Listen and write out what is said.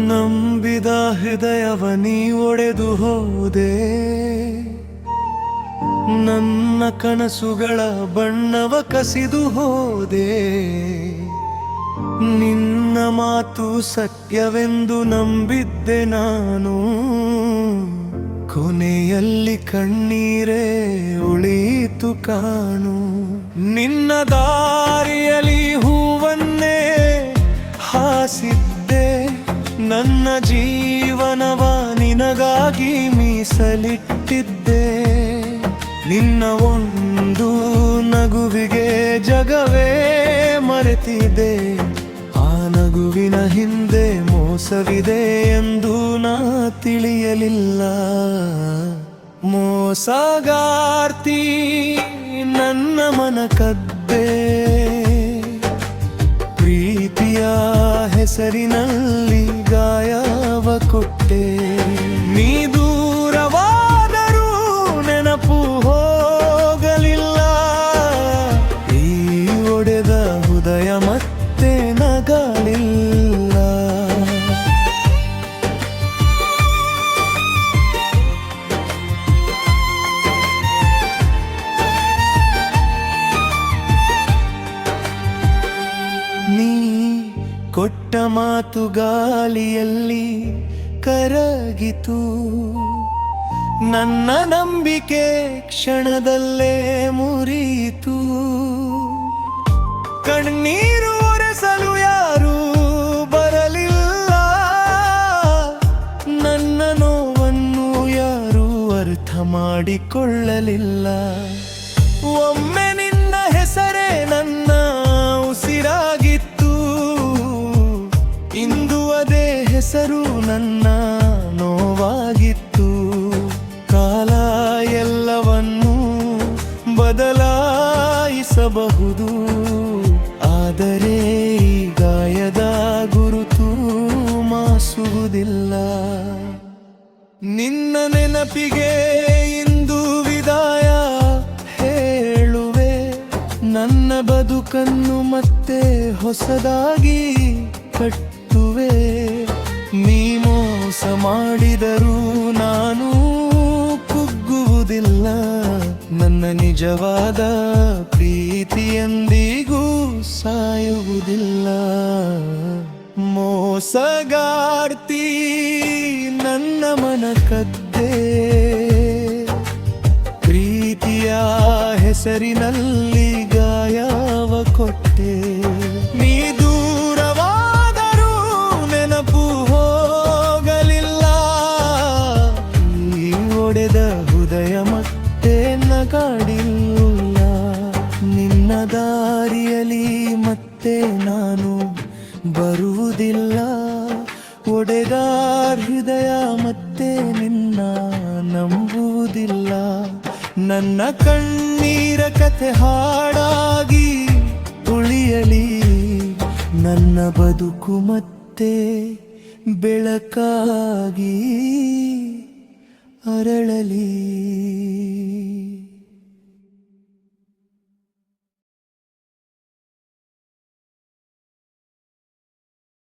ನಂಬಿದ ಹೃದಯವ ನೀ ಒಡೆದು ಹೋದೆ, ನನ್ನ ಕನಸುಗಳ ಬಣ್ಣವ ಕಸಿದು ಹೋದೆ. ನಿನ್ನ ಮಾತು ಸತ್ಯವೆಂದು ನಂಬಿದ್ದೆ ನಾನು, ಕೊನೆಯಲ್ಲಿ ಕಣ್ಣೀರೇ ಉಳಿಯಿತು ಕಾಣು. ನಿನ್ನ ದಾರಿಯಲ್ಲಿ ಹೂವನ್ನೇ ಹಾಸಿದ್ದೆ, ನನ್ನ ಜೀವನವ ನಿನಗಾಗಿ ಮೀಸಲಿಟ್ಟಿದ್ದೆ. ನಿನ್ನ ಒಂದು ನಗುವಿಗೆ ಜಗವೇ ಮರೆತಿದೆ, ಆ ನಗುವಿನ ಹಿಂದೆ ಮೋಸವಿದೆ ಎಂದು ನಾ ತಿಳಿಯಲಿಲ್ಲ. ಮೋಸಗಾರ್ತಿ ನನ್ನ ಮನ ಕದ್ದೆ, ಪ್ರೀತಿಯ ಹೆಸರಿನಲ್ಲಿ ಗಾಯವ ಕೊಟ್ಟೆ. ನೀ ದೂರವಾದರೂ ನೆನಪು ಹೋಗಲಿಲ್ಲ, ಈ ಒಡೆದ ಹೃದಯ ಮತ್ತೆ ನಗಲಿಲ್ಲ. ನೀ ಕೊಟ್ಟ ಮಾತು ಗಾಳಿಯಲ್ಲಿ ಕರಗಿತು, ನನ್ನ ನಂಬಿಕೆ ಕ್ಷಣದಲ್ಲೇ ಮುರಿಯಿತು. ಕಣ್ಣೀರು ಒರೆಸಲು ಯಾರೂ ಬರಲಿಲ್ಲ, ನನ್ನ ನೋವನ್ನು ಯಾರೂ ಅರ್ಥ ಮಾಡಿಕೊಳ್ಳಲಿಲ್ಲ. ಒಮ್ಮೆ ನಿನ್ನ ಹೆಸರೇ ನನ್ನ ಉಸಿರಾಗಿತ್ತು, ಇಂದು ಅದೇ ಹೆಸರು ನನ್ನ ನೋವಾಗಿತ್ತು. ಕಾಲ ಎಲ್ಲವನ್ನೂ ಬದಲಾಯಿಸಬಹುದು, ಆದರೆ ಈ ಗಾಯದ ಗುರುತು ಮಾಸುವುದಿಲ್ಲ. ನಿನ್ನ ನೆನಪಿಗೆ ಇಂದು ವಿದಾಯ ಹೇಳುವೆ, ನನ್ನ ಬದುಕನ್ನು ಮತ್ತೆ ಹೊಸದಾಗಿ ಕಟ್ಟುವೆ. ನೀ ಮೋಸ ಮಾಡಿದರೂ ನಾನು ಕುಗ್ಗುವುದಿಲ್ಲ, ನನ್ನ ನಿಜವಾದ ಪ್ರೀತಿಯೆಂದಿಗೂ ಸಾಯುವುದಿಲ್ಲ. ಮೋಸಗಾರ್ತಿ ನನ್ನ ಮನ ಕದ್ದೆ, ಪ್ರೀತಿಯ ಹೆಸರಿನಲ್ಲಿ ಗಾಯವ ಕೊಟ್ಟೆ. ನೀ ದೂರವಾದರೂ ನೆನಪು ಹೋಗಲಿಲ್ಲ, ಈ ಒಡೆದ ಹೃದಯ ಮತ್ತೆ ನಗಾಡಿಲ್ಲ. ನಿನ್ನ ದಾರಿಯಲ್ಲಿ ಮತ್ತೆ ನಾನು ಬರುವುದಿಲ್ಲ, ಒಡೆದ ಹೃದಯ ಮತ್ತೆ ನಿನ್ನ ನಂಬುವುದಿಲ್ಲ. ನನ್ನ ಕಣ್ಣೀರ ಕಥೆ ಹಾಡಾಗಿ ಉಳಿಯಲಿ, ನನ್ನ ಬದುಕು ಮತ್ತೆ ಬೆಳಕಾಗಿ ಅರಳಲಿ.